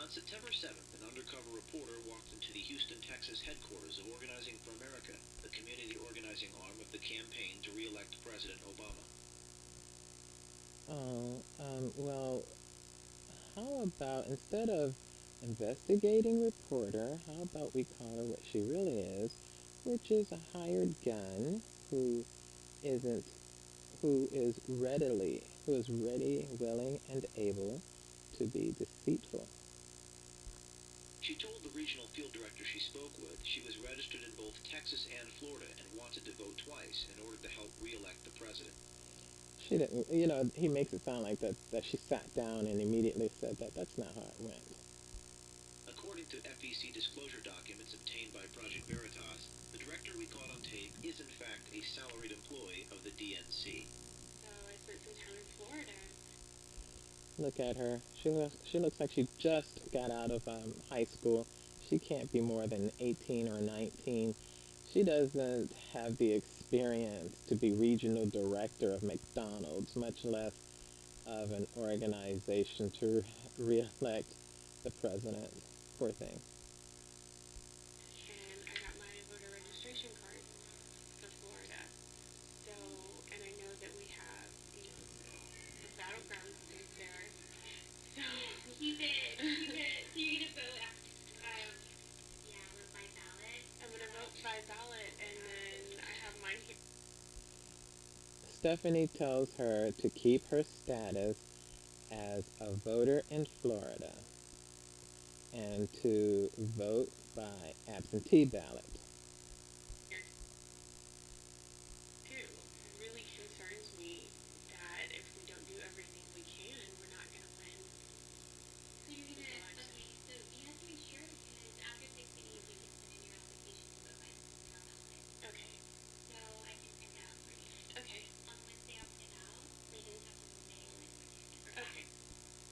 On September 7th, an undercover reporter walked into the Houston, Texas headquarters of Organizing for America, the community organizing arm of the campaign to re-elect President Obama. Oh, well, how about instead of investigating reporter, how about we call her what she really is, which is a hired gun who isn't, who is ready, willing, and able to be deceitful. She told the regional field director she spoke with she was registered in both Texas and Florida and wanted to vote twice in order to help re-elect the president. She didn't, he makes it sound like that she sat down and immediately said that. That's not how it went. According to FEC disclosure documents obtained by Project Veritas, the director we caught on tape is in fact a salaried employee of the DNC. So I spent some time in Florida. Look at her. She looks like she just got out of high school. She can't be more than 18 or 19. She doesn't have the experience to be regional director of McDonald's, much less of an organization to re-elect the president. Poor thing. And I got my voter registration card for Florida. So, and I know that we have, the battleground state there. So, Keep it, keep it. So you're gonna vote yeah, vote by ballot. I'm gonna vote by ballot, and then I have mine here. Stephanie tells her to keep her status as a voter in Florida and to vote by absentee ballot. Too. It really concerns me that if we don't do everything we can, we're not gonna win So you're this gonna, election. okay, so you have to make sure because after 60 days you can put in your application to vote by mail ballot. Okay. So I can check that out for you. Okay. Once they opt it out, they just have to mail it or fax. Okay.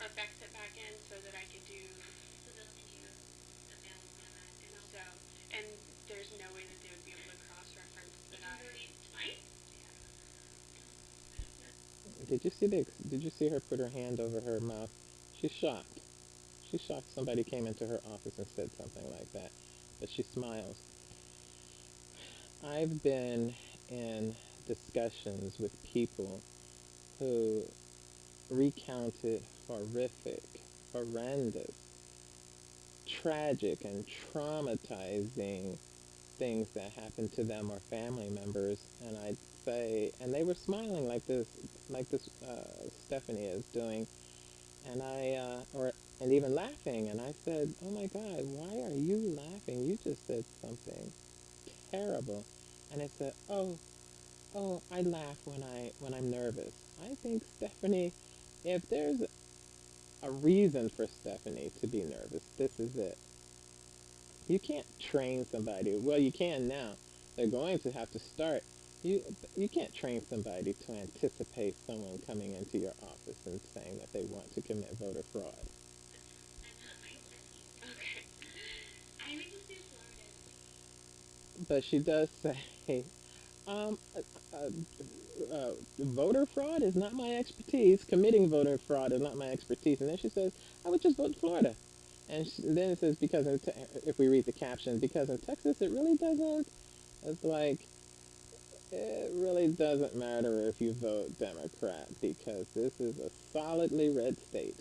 Or fax it back in so that I could do. So they'll send you a bill for that. And so, and there's no way that they would be able to cross-reference You that can I. vote it twice? Did you see her put her hand over her mouth? She's shocked. She's shocked somebody came into her office and said something like that. But she smiles. I've been in discussions with people who recounted horrific, horrendous, tragic, and traumatizing things that happened to them or family members, and I'd say, and they were smiling like this Stephanie is doing, and and even laughing, and I said, "Oh my God, why are you laughing? You just said something terrible," and I said, "Oh, I laugh when I'm nervous." I think Stephanie, if there's a reason for Stephanie to be nervous, this is it. You can't train somebody. Well, you can now. They're going to have to start. You you can't train somebody to anticipate someone coming into your office and saying that they want to commit voter fraud. That's not my expertise. Okay. I would just do Florida. But she does say, um, uh, voter fraud is not my expertise. Committing voter fraud is not my expertise. And then she says, I would just vote Florida. And then it says, if we read the caption, because in Texas it really doesn't. It's like, it really doesn't matter if you vote Democrat because this is a solidly red state.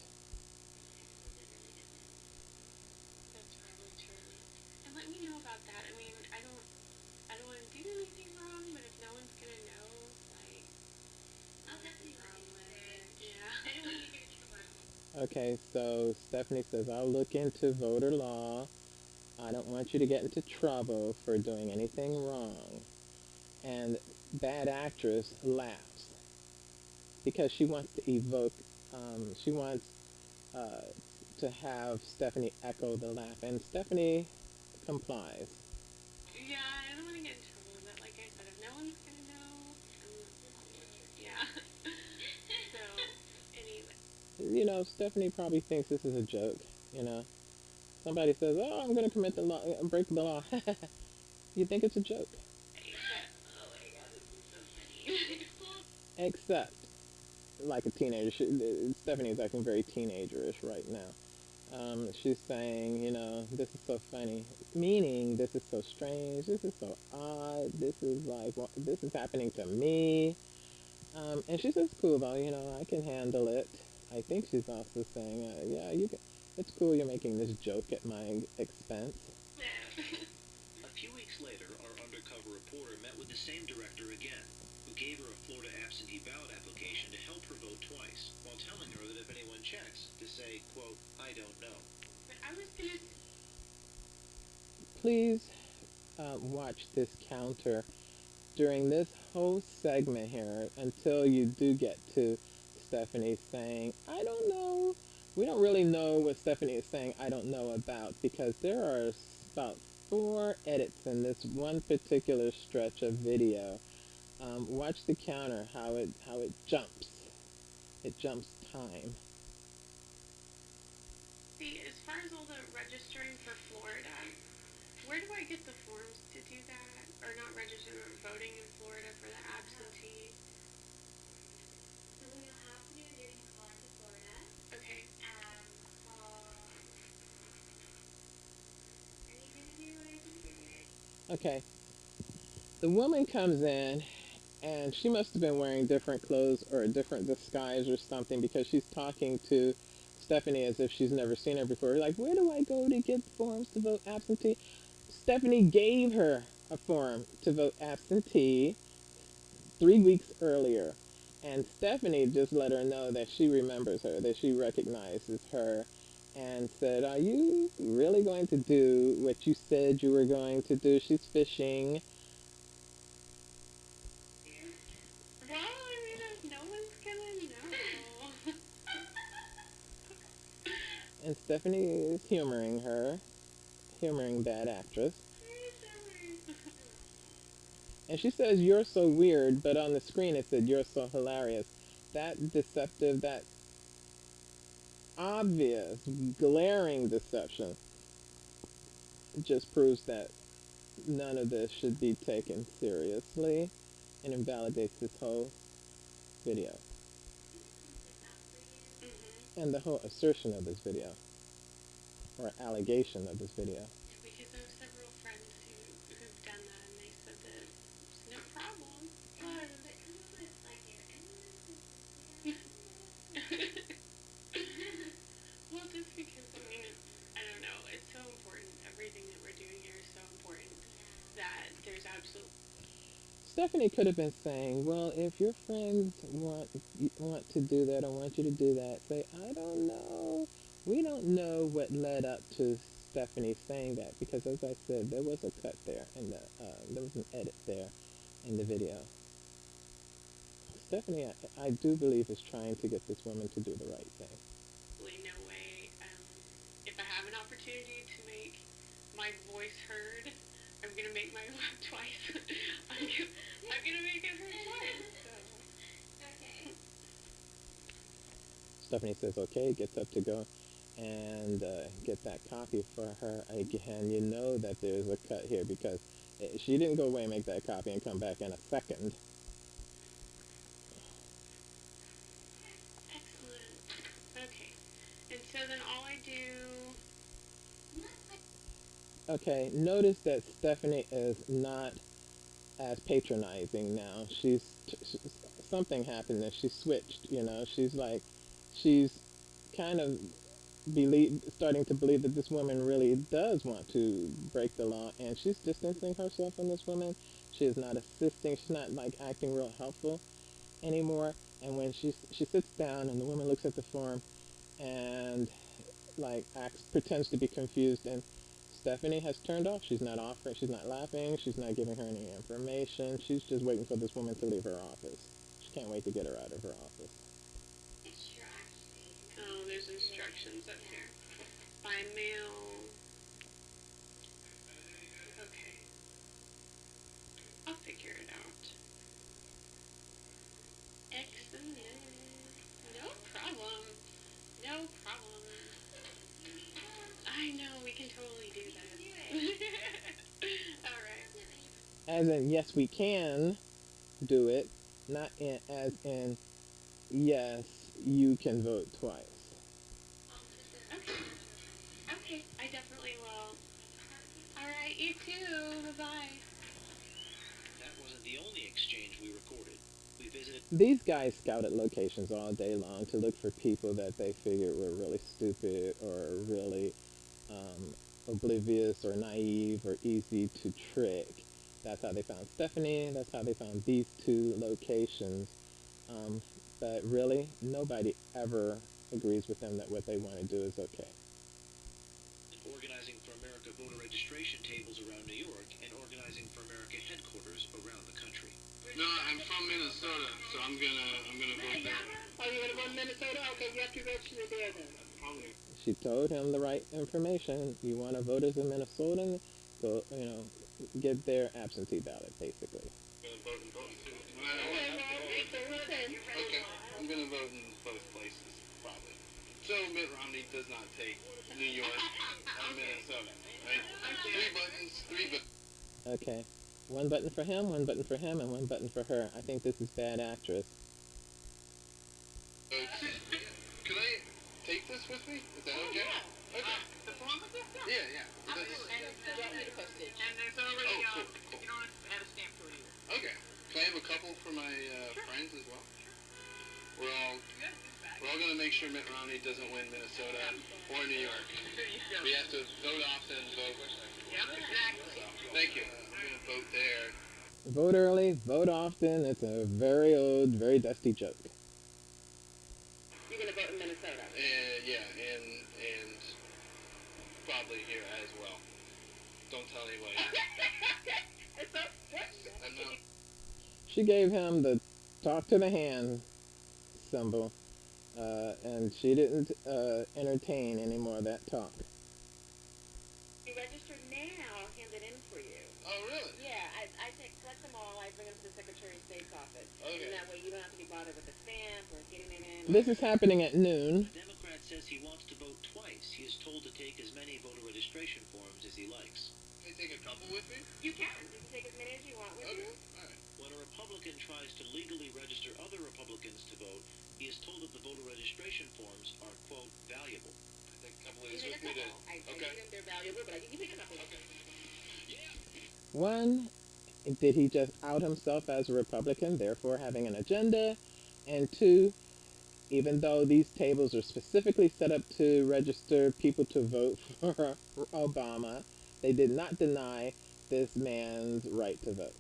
Texas, it really doesn't. That's probably true. And let me know about that. I mean, I don't want to do anything wrong, but if no one's gonna know, like, I'll nothing definitely look wrong into with it. it. I don't want Yeah. you to get in trouble. Okay, so Stephanie says, I'll look into voter law. I don't want you to get into trouble for doing anything wrong. And bad actress laughs because she wants to she wants uh, to have Stephanie echo the laugh, and Stephanie complies. Yeah, I don't want to get in trouble with it. Like I said, if no one's gonna know, This I'll is do your it. church. Yeah. So, anyway. Stephanie probably thinks this is a joke. You know, somebody says, "Oh, I'm going to commit the law, break the law." You think it's a joke, But Oh my god, this is so funny. except like a teenager. Stephanie is acting very teenagerish right now. She's saying, this is so funny, meaning this is so strange, this is so odd, this is like, this is happening to me. And she says, cool though, I can handle it. I think she's also saying, yeah, it's cool you're making this joke at my expense. A few weeks later, our undercover reporter met with the same director again, who gave her a Florida absentee ballot application to help her vote twice, while telling her that if anyone checks, to say, quote, I don't know. But I was gonna. Please watch this counter during this whole segment here until you do get to Stephanie saying, I don't know. We don't really know what Stephanie is saying, I don't know about, because there are about 4 edits in this one particular stretch of video. Watch the counter, how it jumps. It jumps time. See, as far as all the registering for Florida, where do I get the forms to do that? Or not registering, or voting in Florida for the absentee? So what you'll have to do is you're going to call into Florida, Okay. call, are you going to do what I think you're doing? Okay. The woman comes in and she must have been wearing different clothes or a different disguise or something because she's talking to Stephanie as if she's never seen her before. Like, where do I go to get forms to vote absentee? Stephanie gave her a form to vote absentee 3 weeks earlier. And Stephanie just let her know that she remembers her, that she recognizes her, and said, are you really going to do what you said you were going to do? She's fishing. Well, I mean, if no one's gonna know. And Stephanie is humoring her, humoring that actress. And she says, you're so weird, but on the screen it said, you're so hilarious. That deceptive, that obvious, glaring deception just proves that none of this should be taken seriously and invalidates this whole video Mm-hmm. and the whole assertion of this video or allegation of this video. Because I have several friends who've done that, and they said that it's no problem. But come up with like your Well, just because, I mean, I don't know, it's so important. Everything that we're doing here is so important that there's absolute. Stephanie could have been saying, well, if your friends want to do that or want you to do that, say, I don't know. We don't know what led up to Stephanie saying that because, as I said, there was a cut there and there was an edit there in the video. Stephanie, I do believe, is trying to get this woman to do the right thing. Absolutely no way. If I have an opportunity to make my voice heard, I'm gonna make my laugh twice. I'm gonna make it heard twice. So. Okay. Stephanie says, okay, gets up to go and get that copy for her again. You know that there's a cut here because she didn't go away and make that copy and come back in a second. Excellent. Okay. And so then all I do. Okay, notice that Stephanie is not as patronizing now. Something happened and she switched, She's like, she's kind of starting to believe that this woman really does want to break the law, and she's distancing herself from this woman. She is not assisting. She's not like acting real helpful anymore. And when she sits down and the woman looks at the form and like pretends to be confused, and Stephanie has turned off. She's not offering. She's not laughing. She's not giving her any information. She's just waiting for this woman to leave her office. She can't wait to get her out of her office. Oh, there's instructions up here. By mail. Okay. I'll figure it out. Excellent. No problem. No problem. I know, we can totally do that. Alright. As in, yes, we can do it, not as in, yes, you can vote twice. Okay. You too. Bye-bye. That wasn't the only exchange we recorded. We visited These guys scouted locations all day long to look for people that they figured were really stupid or really oblivious or naive or easy to trick. That's how they found Stephanie. That's how they found these two locations. Um, but really, nobody ever agrees with them that what they want to do is okay. Organizing for America voter registration tables around New York and Organizing for America headquarters around the country. No, I'm from Minnesota, so I'm gonna vote there. Oh, you're gonna vote in Minnesota? Okay, you have to register there then. Probably. She told him the right information. You want to vote as a Minnesotan, go, get their absentee ballot, basically. I'm gonna vote in both too. Okay. Okay, I'm gonna vote in both places, probably. So Mitt Romney does not take New York and Minnesota, right? Three buttons. Okay. One button for him, one button for him, and one button for her. I think this is bad actress. Could I take this with me? Is that okay? Okay. The form of this? Yeah, yeah. And there's already, Cool. you don't have to add a stamp to it either. Okay. Can I have a couple for my friends as well? We're all gonna make sure Mitt Romney doesn't win Minnesota or New York. We have to vote often, vote. Yep, exactly. So, thank you. I'm gonna vote there. Vote early, vote often. It's a very old, very dusty joke. You're gonna vote in Minnesota. Yeah, and probably here as well. Don't tell anybody. It's so special. I'm not. She gave him the talk to the hand symbol, and she didn't entertain any more of that talk. You registered now, I'll hand it in for you. Oh, really? Yeah, I collect them all, I bring them to the Secretary of State's office. Okay. And that way you don't have to be bothered with the stamp or getting it in. This is happening at noon. The Democrat says he wants to vote twice. He is told to take as many voter registration forms as he likes. Can I take a couple with me? You can. You can take as many as you want with Okay. you. All right. When a Republican tries to legally register other Republicans to vote, he is told that the voter registration forms are, quote, valuable. I take a couple of You these take a with me couple. I Okay. think they're valuable, but you take a couple. Okay. One, did he just out himself as a Republican, therefore having an agenda? And two, even though these tables are specifically set up to register people to vote for Obama, they did not deny this man's right to vote.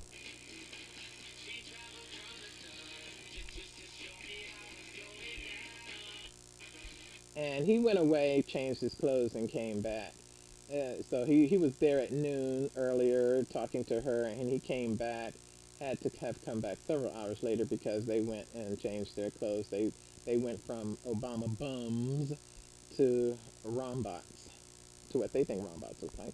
And he went away, changed his clothes, and came back. So he was there at noon earlier talking to her, and he came back, had to have come back several hours later because they went and changed their clothes. They went from Obama bums to rombots, to what they think rombots look like.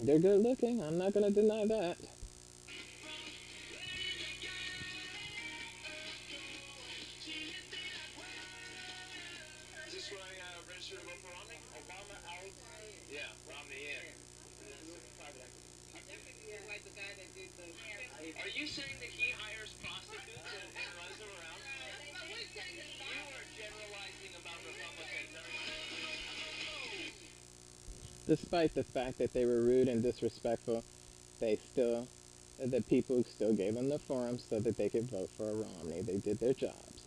They're good looking. I'm not going to deny that. Is this where I registered to vote for Romney? Obama out. Yeah, Romney in. Like the guy that did the... Are you saying that he hires prostitutes and runs them around? You are generalizing about Republicans. Despite the fact that they were rude and disrespectful, the people still gave them the forums so that they could vote for Romney. They did their jobs.